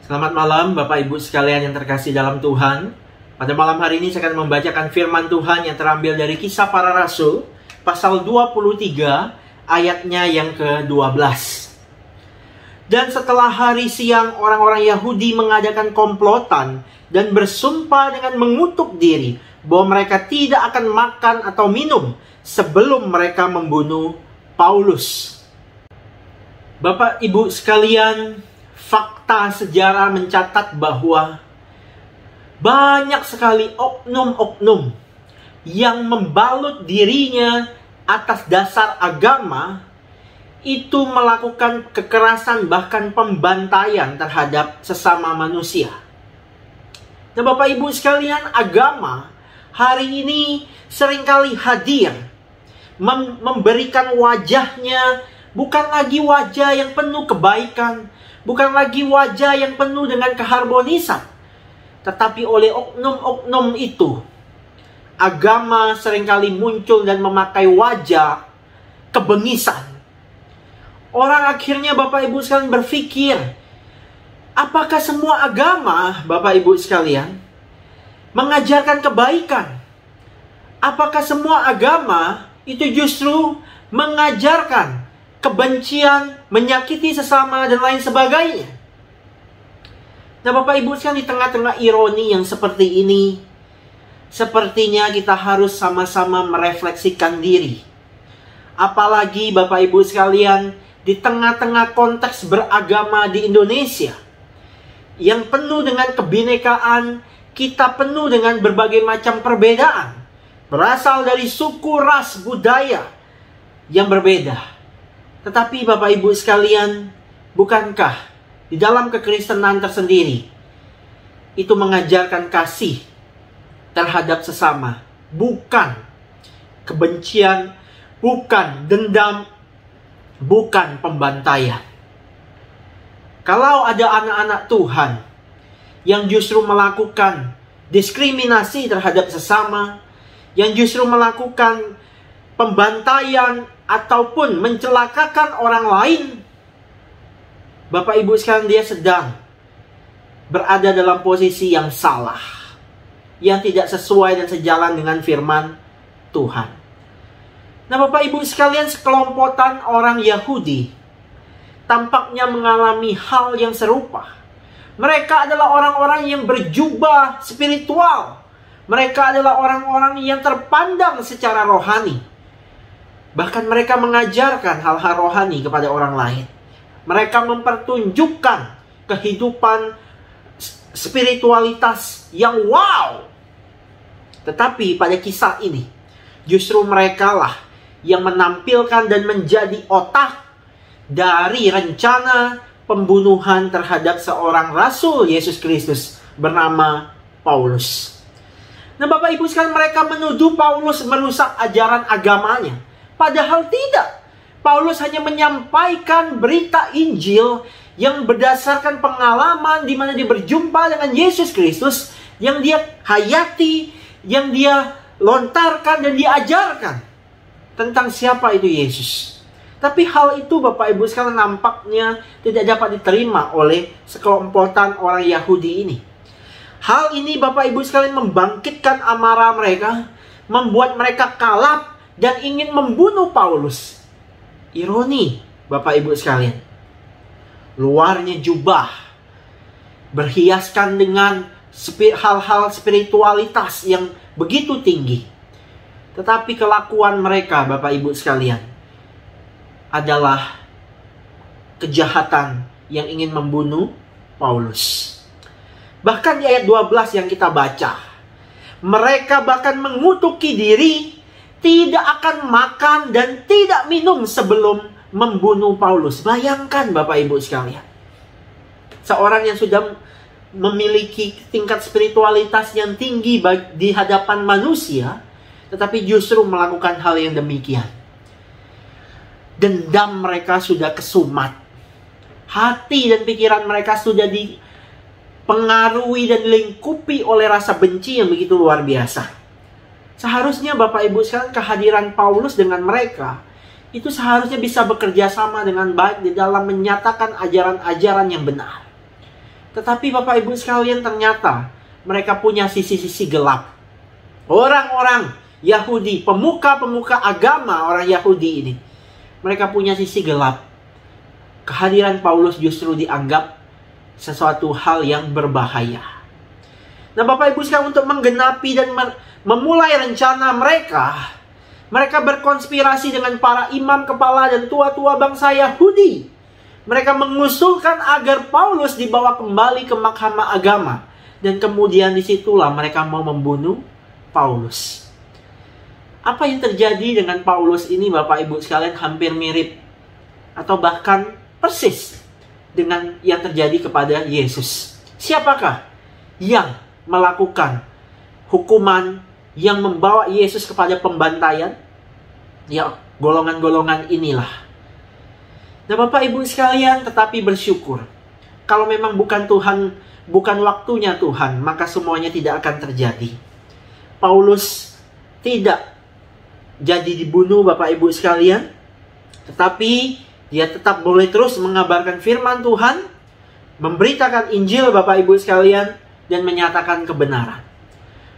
Selamat malam Bapak Ibu sekalian yang terkasih dalam Tuhan. Pada malam hari ini saya akan membacakan firman Tuhan yang terambil dari Kisah Para Rasul pasal 23 ayatnya yang ke-12. Dan setelah hari siang orang-orang Yahudi mengadakan komplotan dan bersumpah dengan mengutuk diri bahwa mereka tidak akan makan atau minum sebelum mereka membunuh Paulus. Bapak Ibu sekalian, fakta sejarah mencatat bahwa banyak sekali oknum-oknum yang membalut dirinya atas dasar agama itu melakukan kekerasan bahkan pembantaian terhadap sesama manusia. Nah Bapak Ibu sekalian, agama hari ini seringkali hadir memberikan wajahnya bukan lagi wajah yang penuh kebaikan, bukan lagi wajah yang penuh dengan keharmonisan. Tetapi oleh oknum-oknum itu, agama seringkali muncul dan memakai wajah kebengisan. Orang akhirnya Bapak Ibu sekalian berpikir, apakah semua agama Bapak Ibu sekalian mengajarkan kebaikan? Apakah semua agama itu justru mengajarkan kebencian, menyakiti sesama, dan lain sebagainya? Nah Bapak Ibu sekalian, di tengah-tengah ironi yang seperti ini, sepertinya kita harus sama-sama merefleksikan diri. Apalagi Bapak Ibu sekalian, di tengah-tengah konteks beragama di Indonesia, yang penuh dengan kebinekaan, kita penuh dengan berbagai macam perbedaan, berasal dari suku, ras, budaya yang berbeda. Tetapi Bapak Ibu sekalian, bukankah di dalam kekristenan tersendiri itu mengajarkan kasih terhadap sesama, bukan kebencian, bukan dendam, bukan pembantaian. Kalau ada anak-anak Tuhan yang justru melakukan diskriminasi terhadap sesama, yang justru melakukan pembantaian ataupun mencelakakan orang lain, Bapak Ibu sekalian, dia sedang berada dalam posisi yang salah, yang tidak sesuai dan sejalan dengan firman Tuhan. Nah Bapak Ibu sekalian, sekelompokan orang Yahudi tampaknya mengalami hal yang serupa. Mereka adalah orang-orang yang berjubah spiritual. Mereka adalah orang-orang yang terpandang secara rohani. Bahkan mereka mengajarkan hal-hal rohani kepada orang lain. Mereka mempertunjukkan kehidupan spiritualitas yang wow. Tetapi pada kisah ini, justru mereka lah yang menampilkan dan menjadi otak dari rencana pembunuhan terhadap seorang Rasul Yesus Kristus bernama Paulus. Nah Bapak Ibu sekalian, mereka menuduh Paulus merusak ajaran agamanya. Padahal tidak. Paulus hanya menyampaikan berita Injil yang berdasarkan pengalaman di mana dia berjumpa dengan Yesus Kristus, yang dia hayati, yang dia lontarkan dan diajarkan tentang siapa itu Yesus. Tapi hal itu Bapak Ibu sekalian nampaknya tidak dapat diterima oleh sekelompokan orang Yahudi ini. Hal ini Bapak Ibu sekalian membangkitkan amarah mereka, membuat mereka kalap dan ingin membunuh Paulus. Ironi Bapak Ibu sekalian, luarnya jubah, berhiaskan dengan hal-hal spiritualitas yang begitu tinggi. Tetapi kelakuan mereka Bapak Ibu sekalian adalah kejahatan yang ingin membunuh Paulus. Bahkan di ayat 12 yang kita baca, mereka bahkan mengutuki diri tidak akan makan dan tidak minum sebelum membunuh Paulus. Bayangkan Bapak Ibu sekalian, seorang yang sudah memiliki tingkat spiritualitas yang tinggi di hadapan manusia, tetapi justru melakukan hal yang demikian. Dendam mereka sudah kesumat. Hati dan pikiran mereka sudah dipengaruhi dan dilingkupi oleh rasa benci yang begitu luar biasa. Seharusnya Bapak Ibu sekalian, kehadiran Paulus dengan mereka itu seharusnya bisa bekerja sama dengan baik di dalam menyatakan ajaran-ajaran yang benar. Tetapi Bapak Ibu sekalian, ternyata mereka punya sisi-sisi gelap. Orang-orang Yahudi, pemuka-pemuka agama orang Yahudi ini, mereka punya sisi gelap. Kehadiran Paulus justru dianggap sesuatu hal yang berbahaya. Nah Bapak Ibu sekalian, untuk menggenapi dan memulai rencana mereka berkonspirasi dengan para imam kepala dan tua-tua bangsa Yahudi. Mereka mengusulkan agar Paulus dibawa kembali ke mahkamah agama. Dan kemudian disitulah mereka mau membunuh Paulus. Apa yang terjadi dengan Paulus ini Bapak Ibu sekalian hampir mirip atau bahkan persis dengan yang terjadi kepada Yesus. Siapakah yang melakukan hukuman yang membawa Yesus kepada pembantaian? Ya, golongan-golongan inilah. Nah Bapak Ibu sekalian, tetapi bersyukur. Kalau memang bukan waktunya Tuhan, maka semuanya tidak akan terjadi. Paulus tidak jadi dibunuh Bapak Ibu sekalian, tetapi dia tetap boleh terus mengabarkan firman Tuhan, memberitakan Injil Bapak Ibu sekalian, dan menyatakan kebenaran.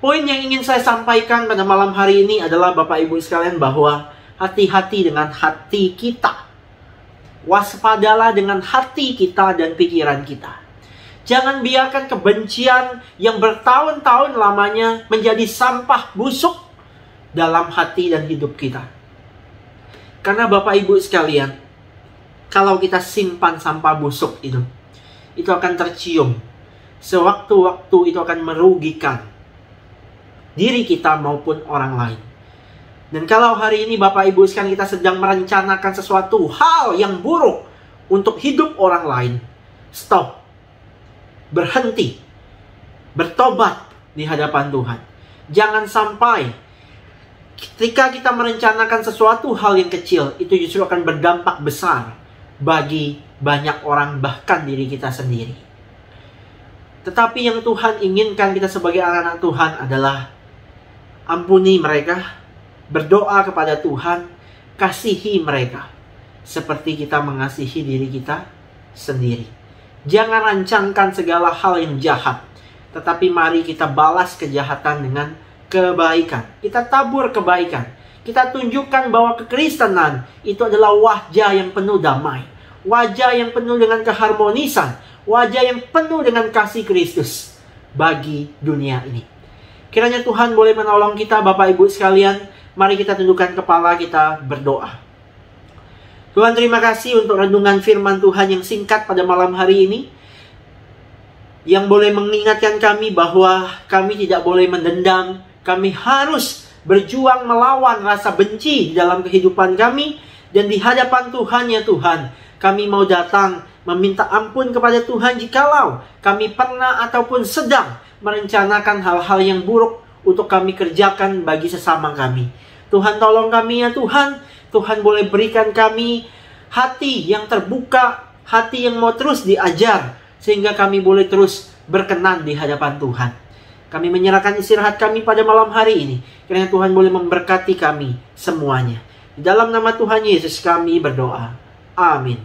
Poin yang ingin saya sampaikan pada malam hari ini adalah Bapak Ibu sekalian, bahwa hati-hati dengan hati kita. Waspadalah dengan hati kita dan pikiran kita. Jangan biarkan kebencian yang bertahun-tahun lamanya menjadi sampah busuk dalam hati dan hidup kita. Karena Bapak Ibu sekalian, kalau kita simpan sampah busuk itu akan tercium. Sewaktu-waktu itu akan merugikan diri kita maupun orang lain. Dan kalau hari ini Bapak Ibu sekalian kita sedang merencanakan sesuatu hal yang buruk untuk hidup orang lain, stop. Berhenti. Bertobat di hadapan Tuhan. Jangan sampai ketika kita merencanakan sesuatu hal yang kecil, itu justru akan berdampak besar bagi banyak orang, bahkan diri kita sendiri. Tetapi yang Tuhan inginkan kita sebagai anak-anak Tuhan adalah ampuni mereka, berdoa kepada Tuhan, kasihi mereka seperti kita mengasihi diri kita sendiri. Jangan rancangkan segala hal yang jahat, tetapi mari kita balas kejahatan dengan kebaikan. Kita tabur kebaikan. Kita tunjukkan bahwa kekristenan itu adalah wajah yang penuh damai, wajah yang penuh dengan keharmonisan, wajah yang penuh dengan kasih Kristus bagi dunia ini. Kiranya Tuhan boleh menolong kita Bapak Ibu sekalian. Mari kita tundukkan kepala, kita berdoa. Tuhan, terima kasih untuk renungan firman Tuhan yang singkat pada malam hari ini, yang boleh mengingatkan kami bahwa kami tidak boleh mendendam. Kami harus berjuang melawan rasa benci di dalam kehidupan kami. Dan di hadapan Tuhan, ya Tuhan, kami mau datang meminta ampun kepada Tuhan jikalau kami pernah ataupun sedang merencanakan hal-hal yang buruk untuk kami kerjakan bagi sesama kami. Tuhan, tolong kami ya Tuhan. Tuhan boleh berikan kami hati yang terbuka, hati yang mau terus diajar, sehingga kami boleh terus berkenan di hadapan Tuhan. Kami menyerahkan istirahat kami pada malam hari ini. Kiranya Tuhan boleh memberkati kami semuanya. Di dalam nama Tuhan Yesus kami berdoa. Amin.